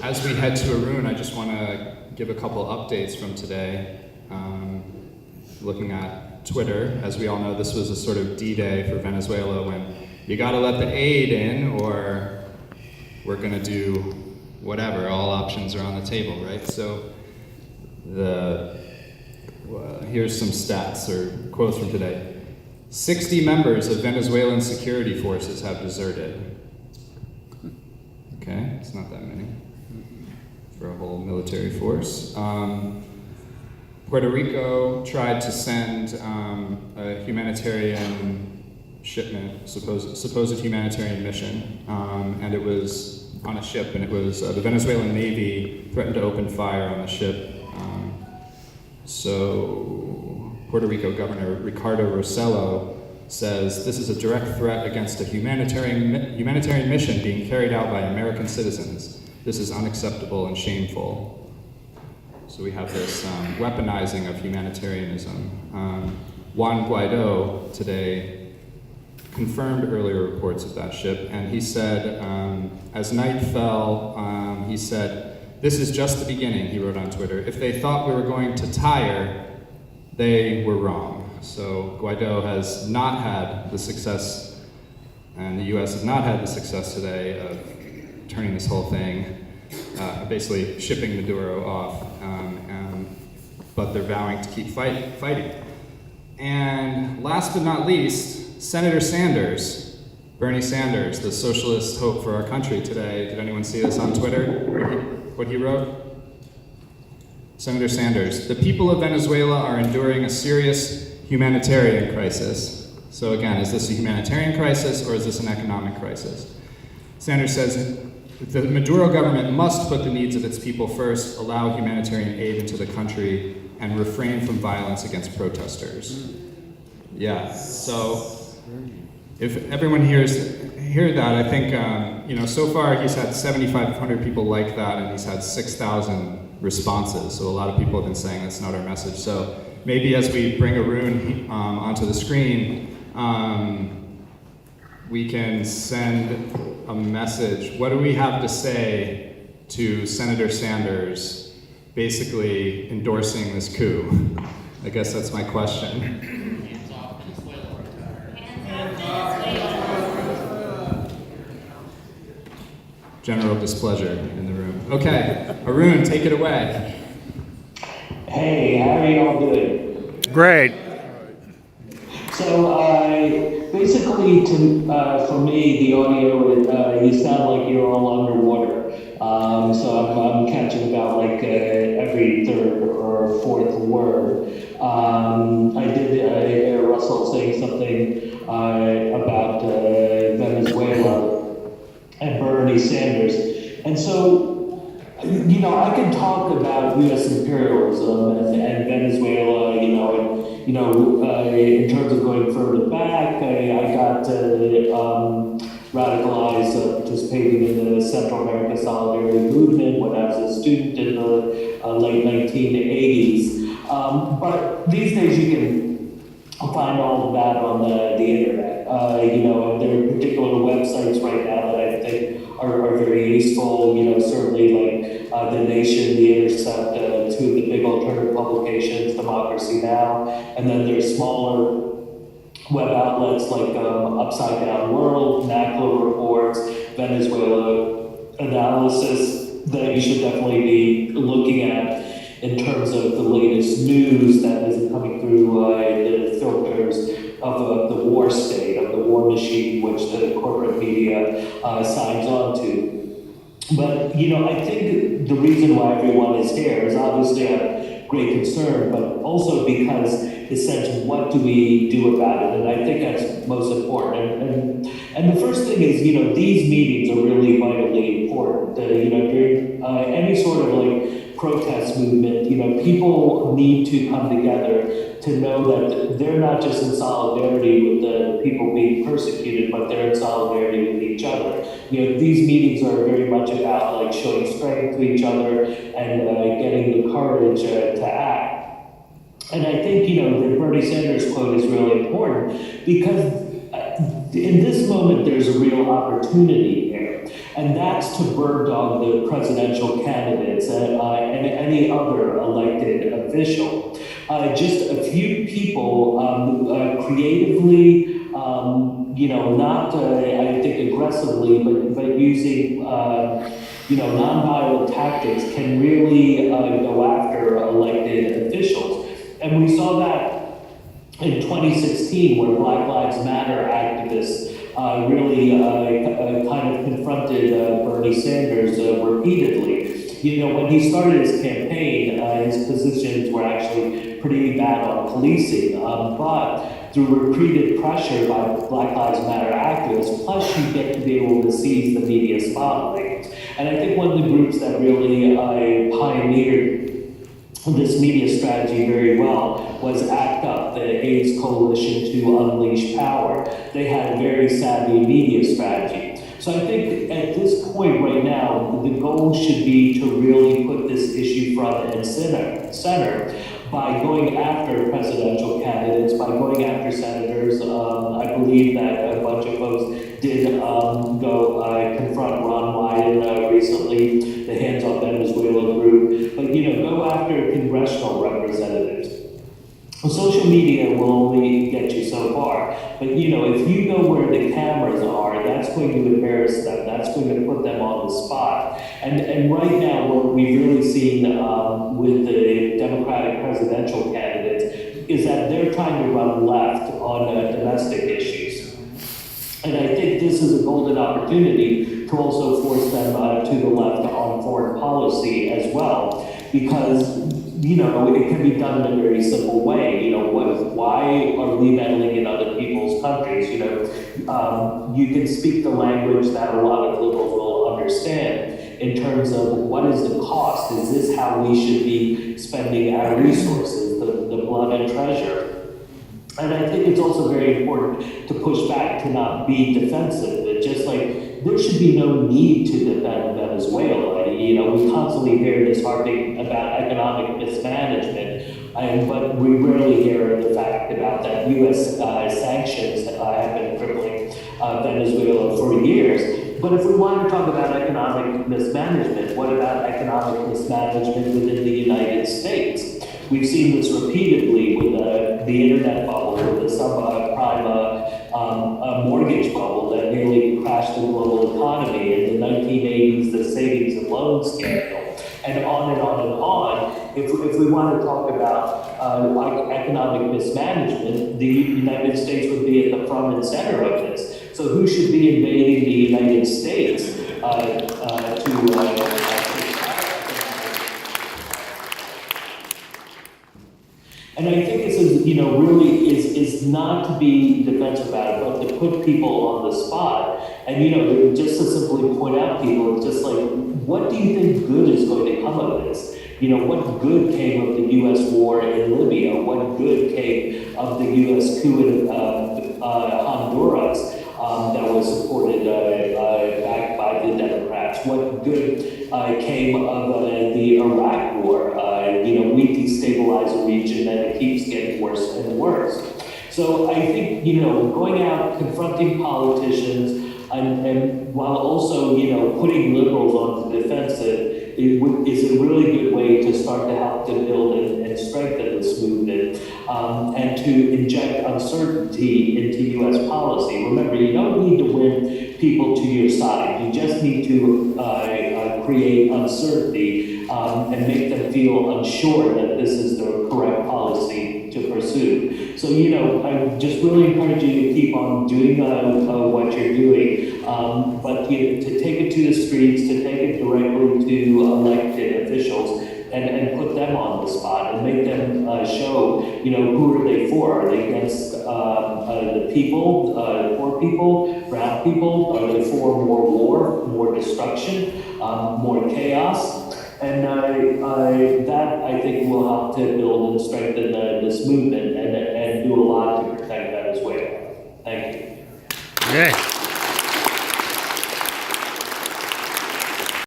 As we head to Arun, I just want to give a couple updates from today. Looking at Twitter, as we all know, this was a sort of D-Day for Venezuela when you got to let the aid in or we're going to do whatever. All options are on the table, right? So here's some stats or quotes from today. 60 members of Venezuelan security forces have deserted. Okay, it's not that many for a whole military force. Puerto Rico tried to send a humanitarian shipment, supposed humanitarian mission, and it was on a ship, and it was the Venezuelan Navy threatened to open fire on the ship. So Puerto Rico Governor Ricardo Rossello says this is a direct threat against a humanitarian mission being carried out by American citizens. This is unacceptable and shameful. So we have this weaponizing of humanitarianism. Juan Guaido today confirmed earlier reports of that ship, and he said, as night fell, he said, "This is just the beginning," he wrote on Twitter. "If they thought we were going to tire, they were wrong." So Guaido has not had the success, and the US has not had the success today of turning this whole thing, basically shipping Maduro off, but they're vowing to keep fighting. And last but not least, Senator Sanders, Bernie Sanders, the socialist hope for our country today. Did anyone see this on Twitter, what he wrote? Senator Sanders, "The people of Venezuela are enduring a serious humanitarian crisis." So again, is this a humanitarian crisis or is this an economic crisis? Sanders says, "The Maduro government must put the needs of its people first, allow humanitarian aid into the country, and refrain from violence against protesters." Yeah, so if everyone hear that, I think, so far he's had 7,500 people like that, and he's had 6,000 responses. So a lot of people have been saying that's not our message. So maybe as we bring Arun onto the screen, we can send a message. What do we have to say to Senator Sanders basically endorsing this coup? I guess that's my question. Hands off Venezuela. General displeasure in the room. Okay, Arun, take it away. Hey, how are you all doing? Great. So, basically, for me, the audio, you sound like you're all underwater. So I'm catching about like every third or fourth word. I did hear Russell saying something about Venezuela and Bernie Sanders. And so, I can talk about U.S. imperialism and Venezuela, in terms of going further back. I got radicalized participating in the Central America Solidarity Movement when I was a student in the late 1980s. But these days you can find all of that on the internet. And there are particular websites right now that I think are very useful. Certainly like The Nation, The Intercept, two of the big alternative publications, Democracy Now! And then there's smaller web outlets like Upside Down World, NACLA Reports, Venezuela Analysis that you should definitely be looking at in terms of the latest news that is coming through the filters of the war state, of the war machine, which the corporate media signs on to. But, I think the reason why everyone is here is obviously a great concern, but also because essentially what do we do about it? And I think that's most important. And the first thing is, these meetings are really vitally important. During any sort of like protest movement, people need to come together to know that they're not just in solidarity with the people being persecuted, but they're in solidarity with each other. These meetings are very much about like showing strength to each other and getting the courage to act. And I think, the Bernie Sanders quote is really important because in this moment, there's a real opportunity here. And that's to bird dog the presidential candidates and any other elected official. Just a few people creatively, not, I think, aggressively, but using, nonviolent tactics can really go after elected officials. And we saw that in 2016, where Black Lives Matter activists really kind of confronted Bernie Sanders repeatedly. When he started his campaign, his positions were actually pretty bad on policing, but through repeated pressure by Black Lives Matter activists, plus you get to be able to seize the media spotlight. And I think one of the groups that really pioneered this media strategy very well was ACT UP, the AIDS Coalition to Unleash Power. They had a very savvy media strategy. So I think at this point right now, the goal should be to really put this issue front and center by going after presidential candidates, by going after senators. I believe that a bunch of folks did go confront Ron Wyden recently, the Hands Off Venezuela group, but go after congressional representatives. Social media will only get you so far, but if you know where the cameras are, that's going to embarrass them. That's going to put them on the spot. And right now, what we've really seen with the Democratic presidential candidates is that they're trying to run left on domestic issues. And I think this is a golden opportunity to also force them to the left on foreign policy as well, because it can be done in a very simple way. Why are we meddling in other people's countries? You can speak the language that a lot of liberals will understand in terms of what is the cost? Is this how we should be spending our resources, the blood and treasure? And I think it's also very important to push back, to not be defensive. But just like there should be no need to defend Venezuela. We constantly hear this harping about economic mismanagement, but we rarely hear the fact about that U.S. Sanctions have been crippling Venezuela for years. But if we want to talk about economic mismanagement, what about economic mismanagement within the United States? We've seen this repeatedly with the internet bubble, with the subprime mortgage bubble that nearly crashed the global economy. In the 1980s, the savings and loan scandal, and on and on and on. If we want to talk about economic mismanagement, the United States would be at the front and center of this. So who should be invading the United States And I think this is, really is not to be defensive about it, but to put people on the spot. And, just to simply point out people, it's just like, what do you think good is going to come of this? What good came of the U.S. war in Libya? What good came of the U.S. coup in Honduras that was supported back by the Democrats? What good came of the Iraq war? We destabilize a region and it keeps getting worse and worse. So I think, going out, confronting politicians, and while also, putting liberals on the defensive is a really good way to start to help to build and strengthen this movement and to inject uncertainty into U.S. policy. Remember, you don't need to win people to your side. You just need to create uncertainty and make them feel unsure that this is the correct policy to pursue. So, I just really encourage you to keep on doing what you're doing, but to take it to the streets, to take it directly to elected officials, and put them on the spot and make them show, who are they for? Are they against the people, poor people, brown people? Are they for more war, more destruction, more chaos? And that, I think, will help to build and strengthen this movement and